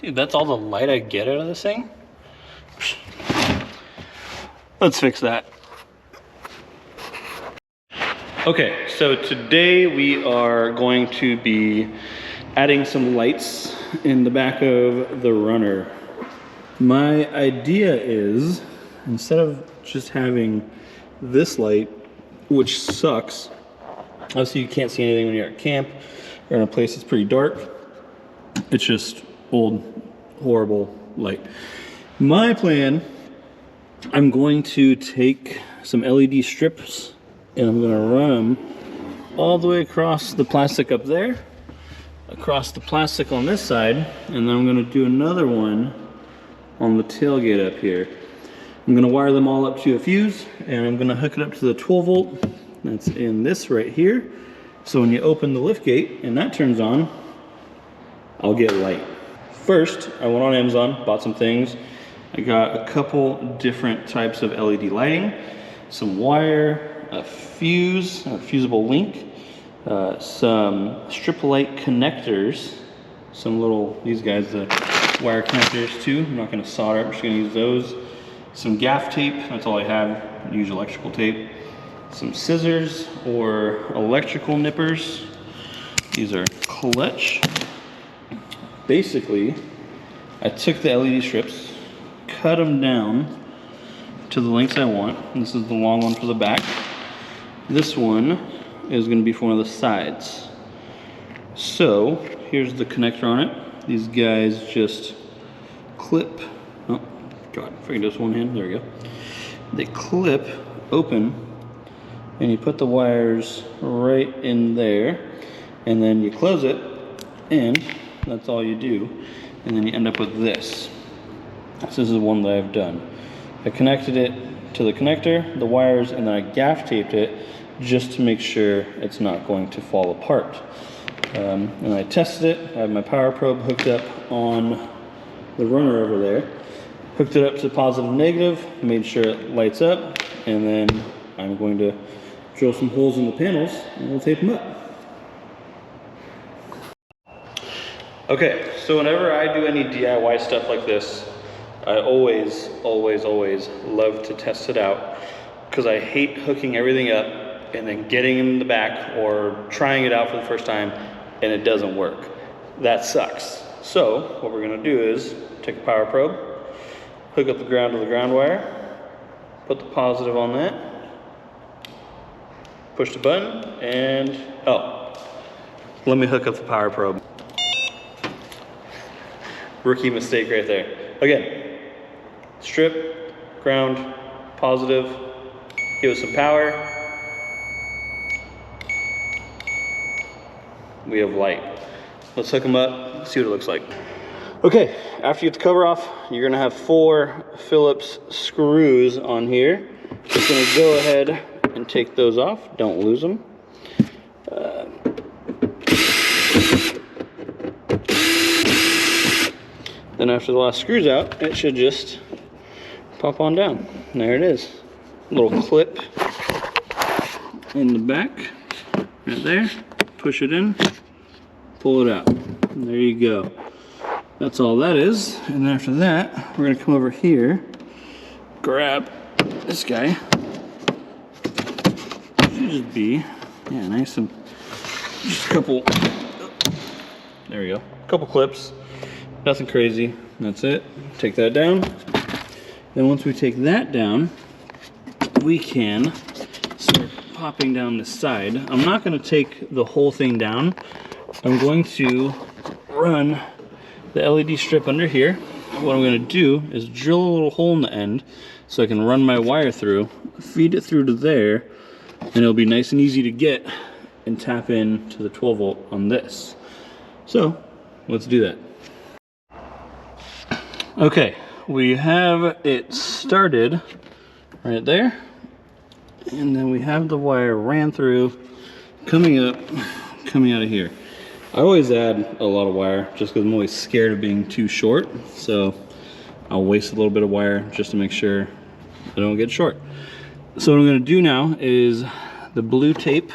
Dude, that's all the light I get out of this thing? Let's fix that. Okay, so today we are going to be adding some lights in the back of the runner. My idea is, instead of just having this light, which sucks, obviously you can't see anything when you're at camp or in a place that's pretty dark. It's just old, horrible light. My plan, I'm going to take some LED strips and I'm going to run them all the way across the plastic up there, across the plastic on this side, and then I'm going to do another one on the tailgate up here. I'm going to wire them all up to a fuse, and I'm going to hook it up to the 12 volt that's in this right here. So when you open the lift gate and that turns on, I'll get light. First, I went on Amazon, bought some things. I got a couple different types of LED lighting, some wire, a fuse, a fusible link, some strip light connectors, some little, these guys, the wire connectors too. I'm not going to solder, I'm just going to use those. Some gaff tape, that's all I have, use electrical tape. Some scissors or electrical nippers. These are clutch. Basically, I took the LED strips, cut them down to the lengths I want. This is the long one for the back. This one is going to be for one of the sides. So here's the connector on it. These guys just clip. Oh God, if I can do this one hand, there we go. They clip open, and you put the wires right in there, and then you close it, and that's all you do. And then you end up with this. This is the one that I've done. I connected it to the connector, the wires, and then I gaff taped it just to make sure it's not going to fall apart. And I tested it. I have my power probe hooked up on the runner over there. Hooked it up to positive and negative, made sure it lights up, and then I'm going to drill some holes in the panels and we'll tape them up. Okay, so whenever I do any DIY stuff like this, I always love to test it out, because I hate hooking everything up and then getting in the back or trying it out for the first time and it doesn't work. That sucks. So what we're gonna do is take a power probe, hook up the ground to the ground wire, put the positive on that, push the button, and let me hook up the power probe. Rookie mistake right there. Again, strip, ground, positive, give it some power. We have light. Let's hook them up, see what it looks like. Okay, after you get the cover off, you're gonna have 4 Phillips screws on here. Just gonna go ahead and take those off, don't lose them. Then after the last screw's out, it should just pop on down. And there it is. A little clip in the back, right there. Push it in, pull it out. And there you go. That's all that is. And after that, we're gonna come over here, grab this guy. Should just be, yeah, nice and just a couple, there we go. A couple clips. Nothing crazy, that's it. Take that down. Then once we take that down, we can start popping down the side. I'm not gonna take the whole thing down. I'm going to run the LED strip under here. What I'm gonna do is drill a little hole in the end so I can run my wire through, feed it through to there, and it'll be nice and easy to get and tap in to the 12 volt on this. So let's do that. Okay, we have it started right there, and then we have the wire ran through, coming up, coming out of here. I always add a lot of wire just because I'm always scared of being too short, so I'll waste a little bit of wire just to make sure I don't get short. So what I'm going to do now is the blue tape,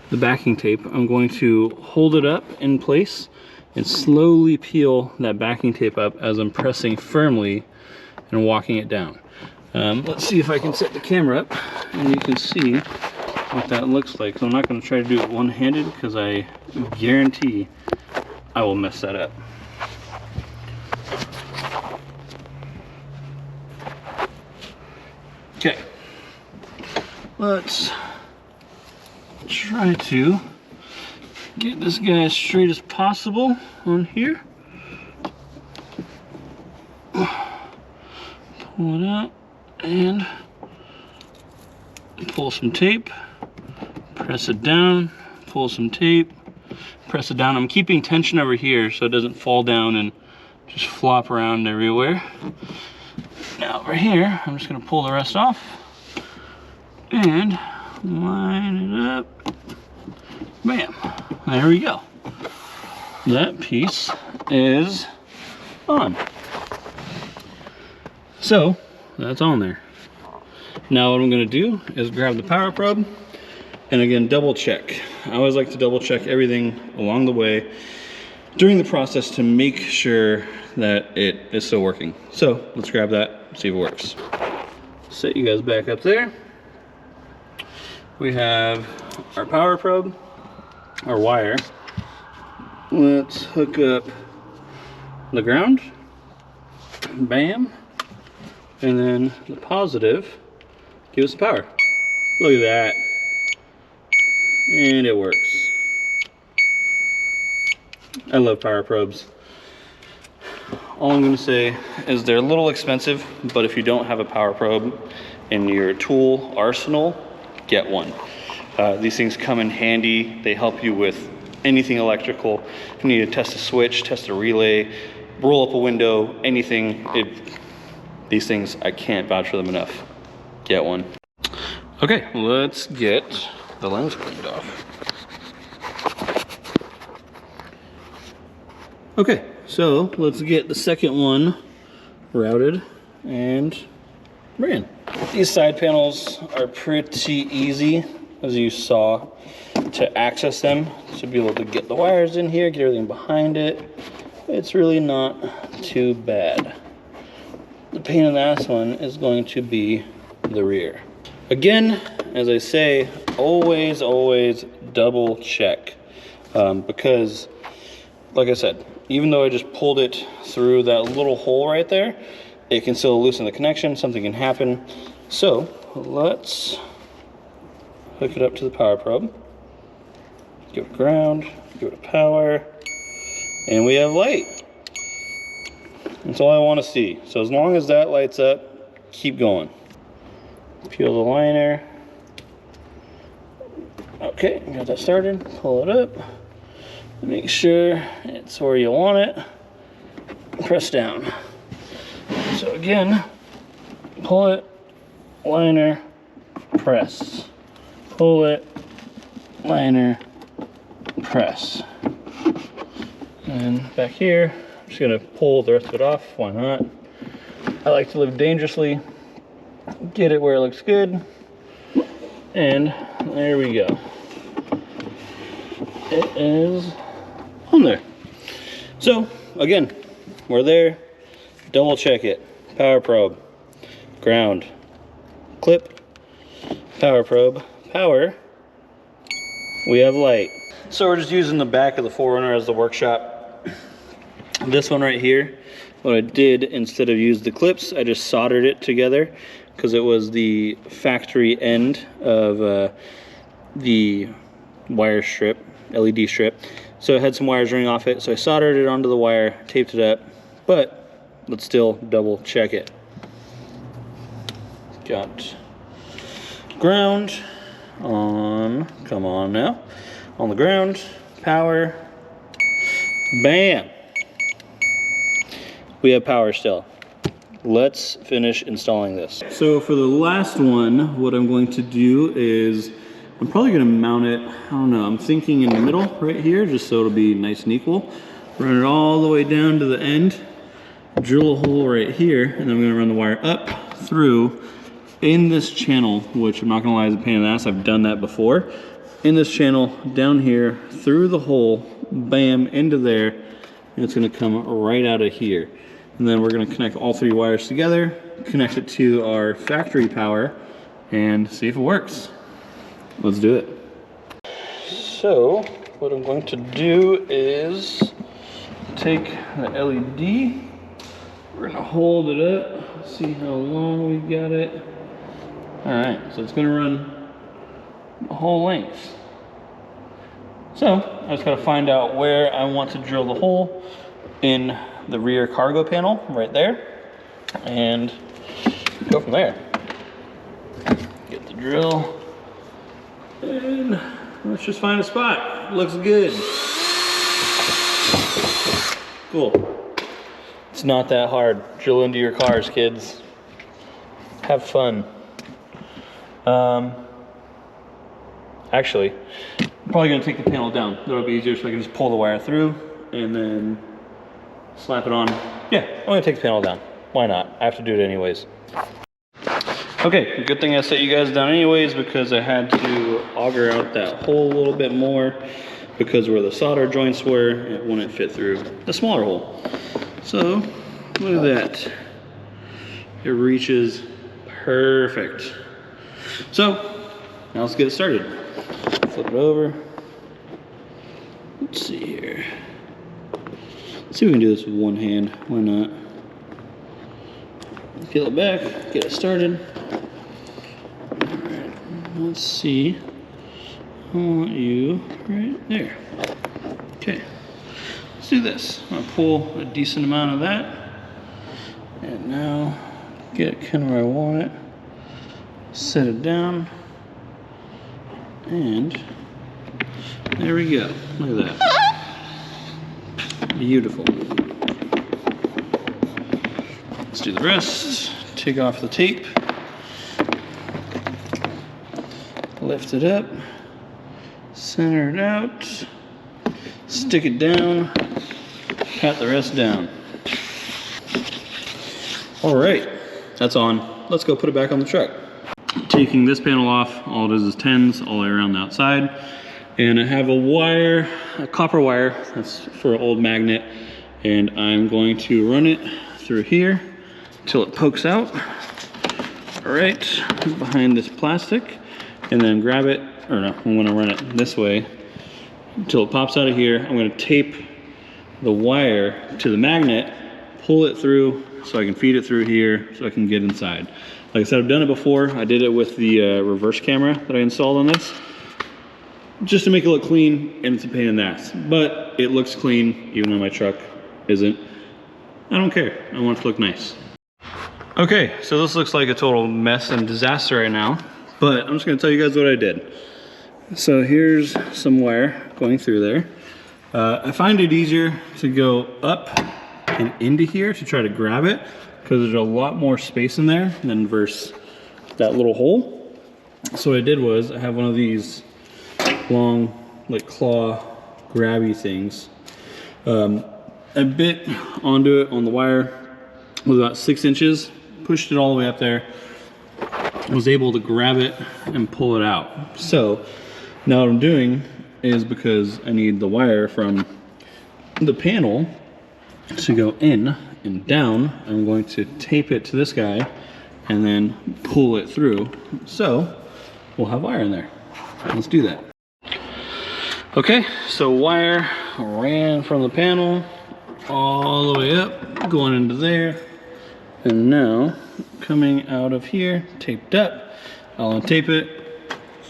the backing tape, I'm going to hold it up in place and slowly peel that backing tape up as I'm pressing firmly and walking it down. Let's see if I can set the camera up and you can see what that looks like. So I'm not going to try to do it one-handed because I guarantee I will mess that up. Okay, let's try to get this guy as straight as possible on here. Pull it out and pull some tape, press it down, pull some tape, press it down. I'm keeping tension over here so it doesn't fall down and just flop around everywhere. Now over here, I'm just gonna pull the rest off and line it up. Bam, there we go. That piece is on. So that's on there. Now what I'm gonna do is grab the power probe and again double check. I always like to double check everything along the way during the process to make sure that it is still working. So let's grab that, see if it works. Set you guys back up there. We have our power probe, our wire. Let's hook up the ground, bam, and then the positive, give us the power. Look at that, and it works. I love power probes. All I'm gonna say is they're a little expensive, but if you don't have a power probe in your tool arsenal, get one. These things come in handy. They help you with anything electrical. If you need to test a switch, test a relay, roll up a window, anything. These things, I can't vouch for them enough. Get one. Okay, let's get the lens cleaned off. Okay, so let's get the second one routed and ran. These side panels are pretty easy, as you saw, to access them. To be able to get the wires in here, get everything behind it. It's really not too bad. The pain in the ass one is going to be the rear. Again, as I say, always double check. Because, like I said, even though I just pulled it through that little hole right there, it can still loosen the connection, something can happen. So let's hook it up to the power probe. Give it a ground, give it a power, and we have light. That's all I want to see. So as long as that lights up, keep going. Peel the liner. Okay, got that started. Pull it up. Make sure it's where you want it. Press down. So again, pull it, liner, press. Pull it, liner, press. And back here, I'm just gonna pull the rest of it off. Why not? I like to live dangerously. Get it where it looks good. And there we go. It is on there. So again, we're there. Double check it. Power probe, ground, clip, power probe, power. We have light. So we're just using the back of the 4runner as the workshop. This one right here, what I did, instead of use the clips, I just soldered it together because it was the factory end of the wire strip, LED strip. So it had some wires running off it, so I soldered it onto the wire, taped it up, but let's still double check it. Got ground on, come on now, on the ground, power, bam. We have power still. Let's finish installing this. So for the last one, what I'm going to do is, I'm probably gonna mount it, I don't know, I'm thinking in the middle right here, just so it'll be nice and equal. Run it all the way down to the end, drill a hole right here, and then I'm gonna run the wire up through in this channel, which I'm not gonna lie is a pain in the ass. I've done that before. In this channel, down here, through the hole, bam, into there, and it's gonna come right out of here. And then we're gonna connect all 3 wires together, connect it to our factory power, and see if it works. Let's do it. So, what I'm going to do is take the LED, we're gonna hold it up, see how long we've got it. All right, so it's gonna run the whole length. So, I just gotta find out where I want to drill the hole in the rear cargo panel, right there, and go from there. Get the drill, and let's just find a spot. Looks good. Cool. It's not that hard. Drill into your cars, kids. Have fun. Actually, I'm probably gonna take the panel down. That'll be easier so I can just pull the wire through and then slap it on. Yeah, I'm gonna take the panel down. Why not? I have to do it anyways. Okay, good thing I set you guys down anyways because I had to auger out that hole a little bit more because where the solder joints were, it wouldn't fit through the smaller hole. So, look at that. It reaches perfect. So, now let's get it started. Flip it over. Let's see here. Let's see if we can do this with one hand. Why not? Peel it back, get it started. Alright, let's see. I want you right there. Okay, let's do this. I'm gonna pull a decent amount of that. And now get it kind of where I want it. Set it down. And there we go. Look at that. Beautiful. Let's do the rest. Take off the tape. Lift it up. Center it out. Stick it down. Pat the rest down. All right, that's on. Let's go put it back on the truck. Taking this panel off, all it is 10s all the way around the outside. And I have a wire, a copper wire, that's for an old magnet. And I'm going to run it through here until it pokes out. All right, behind this plastic. And then grab it, or no, I'm gonna run it this way until it pops out of here. I'm gonna tape the wire to the magnet, pull it through so I can feed it through here so I can get inside. Like I said, I've done it before. I did it with the reverse camera that I installed on this, just to make it look clean, and it's a pain in the ass. But it looks clean, even though my truck isn't. I don't care, I want it to look nice. Okay, so this looks like a total mess and disaster right now, but I'm just gonna tell you guys what I did. So here's some wire going through there. I find it easier to go up and into here to try to grab it, because there's a lot more space in there than versus that little hole. So what I did was I have one of these long like claw grabby things. I bit onto it on the wire, was about 6 inches, pushed it all the way up there, was able to grab it and pull it out. So now what I'm doing is, because I need the wire from the panel to go in and down, I'm going to tape it to this guy and then pull it through. So we'll have wire in there. Let's do that. Okay, so wire ran from the panel all the way up, going into there, and now coming out of here, taped up. I'll untape it,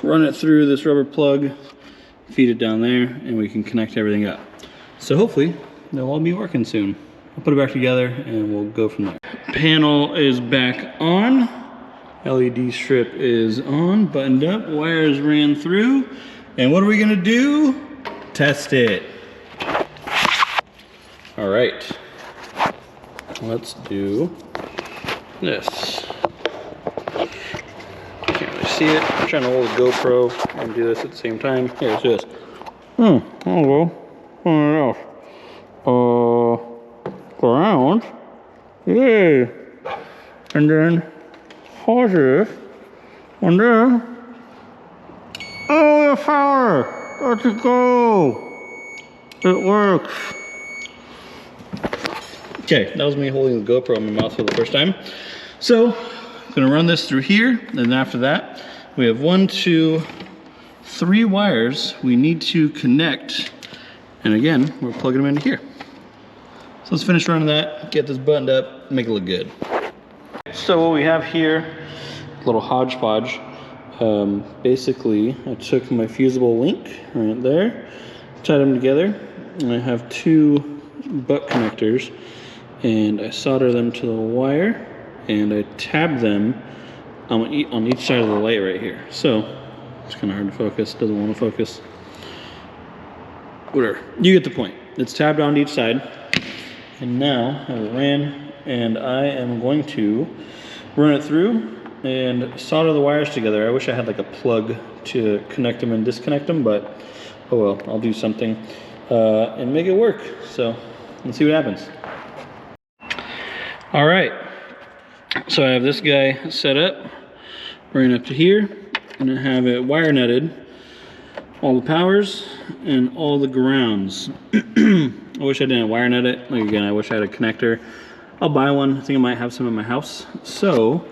run it through this rubber plug, feed it down there, and we can connect everything up. So hopefully they'll all be working soon. I'll put it back together and we'll go from there. Panel is back on. LED strip is on, buttoned up, wires ran through. And what are we gonna do? Test it. All right, let's do this. Can't really see it. I'm trying to hold a GoPro and do this at the same time. Here, let's do this. Hello. What else? Ground. Yay. And then positive. And then, oh, the power. Let's go. It works. Okay, that was me holding the GoPro in my mouth for the first time. So, I'm gonna run this through here, and then after that, we have 1, 2, 3 wires we need to connect. And again, we're plugging them into here. So let's finish running that, get this buttoned up, make it look good. So what we have here, a little hodgepodge. Basically, I took my fusible link right there, tied them together, and I have 2 butt connectors, and I solder them to the wire, and I tab them on each side of the light right here. So it's kind of hard to focus, doesn't want to focus. Whatever, you get the point. It's tabbed on each side. And now I have it ran, and I am going to run it through and solder the wires together. I wish I had like a plug to connect them and disconnect them, but oh well, I'll do something and make it work. So let's see what happens. All right, so I have this guy set up right up to here, and I have it wire netted, all the powers and all the grounds. I wish I didn't wire net it. Like again, I wish I had a connector. I'll buy one. I think I might have some in my house. So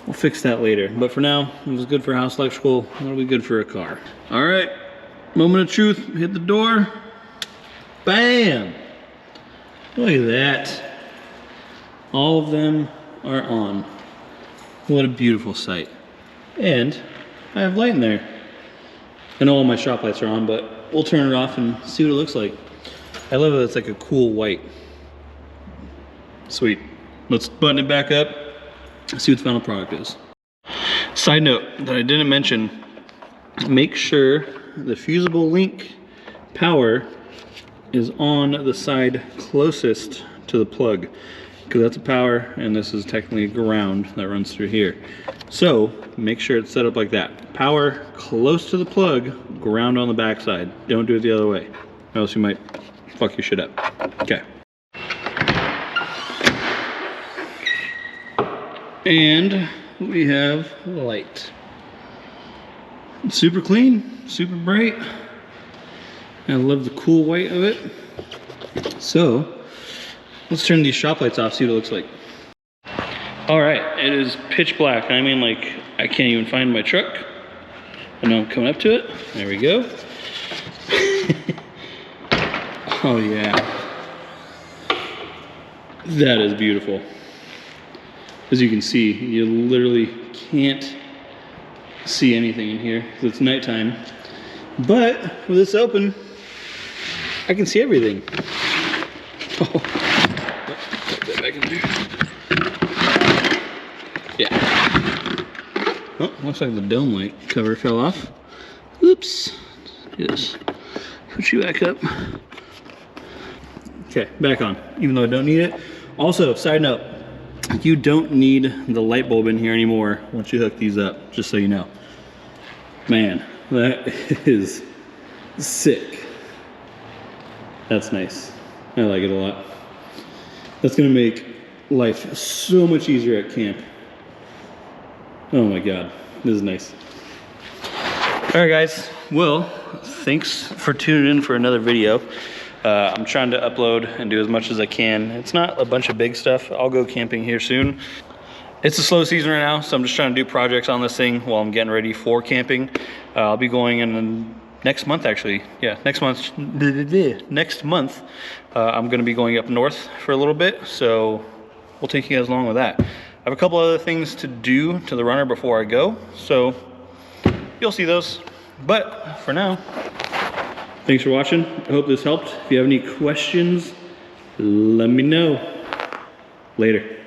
we'll fix that later. But for now, it was good for house electrical. It'll be good for a car. All right, moment of truth. Hit the door. Bam! Look at that. All of them are on. What a beautiful sight. And I have light in there. I know all my shop lights are on, but we'll turn it off and see what it looks like. I love that it's like a cool white. Sweet. Let's button it back up, see what the final product is. Side note that I didn't mention, make sure the fusible link power is on the side closest to the plug, because that's a power and this is technically ground that runs through here. So make sure it's set up like that. Power close to the plug, ground on the back side. Don't do it the other way, or else you might fuck your shit up. Okay. And we have light. It's super clean, super bright. I love the cool white of it. So let's turn these shop lights off, see what it looks like. All right, it is pitch black. I mean, like, I can't even find my truck. I know I'm coming up to it. There we go. Oh yeah. That is beautiful. As you can see, you literally can't see anything in here because it's nighttime. But with this open, I can see everything. Oh, put that back in there. Yeah. Oh, looks like the dome light cover fell off. Oops. Just put you back up. Okay, back on, even though I don't need it. Also, side note, you don't need the light bulb in here anymore once you hook these up, just so you know. Man, that is sick. That's nice. I like it a lot. That's gonna make life so much easier at camp. Oh my God, this is nice. All right guys, well, thanks for tuning in for another video. I'm trying to upload and do as much as I can. It's not a bunch of big stuff. I'll go camping here soon. It's a slow season right now, so I'm just trying to do projects on this thing while I'm getting ready for camping. I'll be going in next month, actually. Yeah, next month. I'm gonna be going up north for a little bit, so we'll take you guys along with that. I have a couple other things to do to the runner before I go, so you'll see those. But for now, thanks for watching. I hope this helped. If you have any questions, let me know. Later.